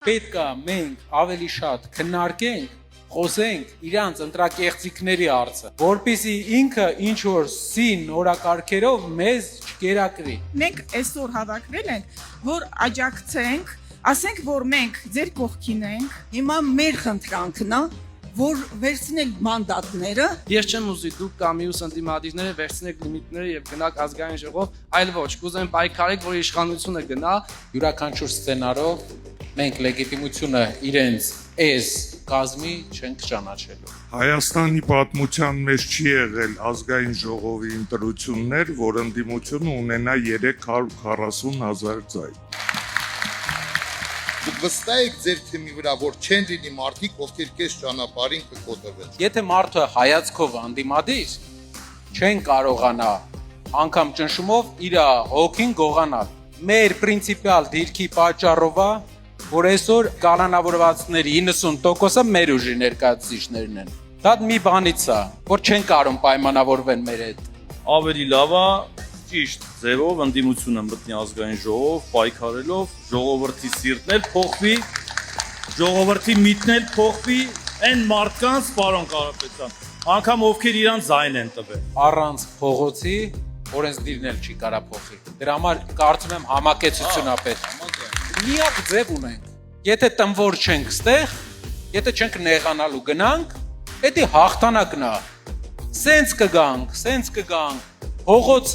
Պետք է մենք ավելի շատ քննարկենք, խոսենք իրանց ընտրակեղծիքների հարցը, որպեսզի ինքը ինչ որ սին նորակարգերով մեզ չկերակրի։ Մենք այսօր հավաքվել ենք, որ աջակցենք, ասենք, որ մենք ձեր կողքին ենք։ Հիմա մեր խնդրանքն է, որ վերցնենք մանդատները։ Ես չեմ ուզի դուք կամ մյուս ընդդիմադիրները վերցնեք լիմիտները եւ գնաք ազգային ժողով, այլ ոչ, կուզեմ պայքարեք, որ իշխանությունը գնա։ Յուրաքանչյուր սցենարով մենք լեգիտիմությունը իրենց այս կազմի չենք ճանաչելու։ Հայաստանի պատմության մեջ չի եղել ազգային ժողովի ընտրություններ, որ ընդդիմությունը ունենա 340,000 ձայն։ Դուք վստահ եք ձեր թիմի վրա, որ չեն լինի մարդիկ, ովքեր կես ճանապարհին կկոտրվեն։ Եթե մարդը հայացքով անդիմադիր, չեն կարողանա անգամ ճնշումով իր հոգին գողանալ։ Մեր պրինցիպիալ դիրքի պատճառով է, որ այսօր կանոնավորվածների 90%-ը մեր ուժի ներկայացուցիչներն են։ Դա մի բանից է, որ չեն կարող պայմանավորվեն մեր հետ։ Ավելի լավ է ճիշտ ձևով ընդդիմությունը մտնի ազգային ժողով, պայքարելով, ժողովրդի սիրտն փոխվի, ժողովրդի միտքն փոխվի, այն մարդկանց, պարոն Կարապետյան, անգամ ովքեր իրան ձայն են տվել։ Առանց փողոցի օրենսդիրն էլ չի կարա փոխի։ Դրա համար կարծում եմ համակեցություն է պետք։ Միակ ձև ունենք։ Եթե տնվոր չենք ստեղ, եթե չենք նեղանալու գնանք, դա հաղթանակն է։ Սենց կգանք, փողոց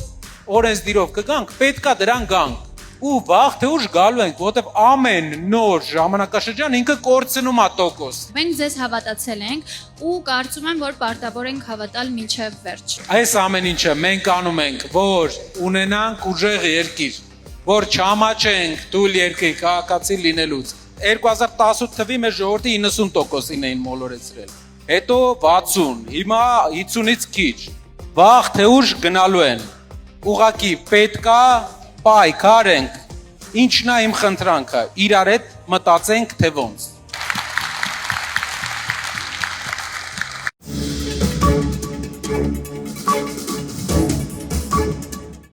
օրենսդիրով կգանք, պետքա դրան գանք։ Ու վաղ թե ուշ գալու ենք, որտեվ ամեն նոր ժամանակաշրջան ինքը կորցնում է տոկոս։ Մենք ձեզ հավատացել ենք ու կարծում եմ, որ պարտավոր ենք հավատալ մինչև վերջ։ Այս ամեն ինչը մենք անում ենք, որ ունենանք ուժեղ երկիր, որ չամաչենք թույլ երկրի քաղաքացի լինելուց։ 2018 թվի մեր ժողովրդի 90%-ին էին մոլորեցրել։ Հետո 60, հիմա 50-ից քիչ։ Վաղ թե ուշ գնալու են։ Ուղղակի պետքա պայքարենք։ Ինչն է իմ խնդրանքը, իրար հետ մտածենք թե ոնց։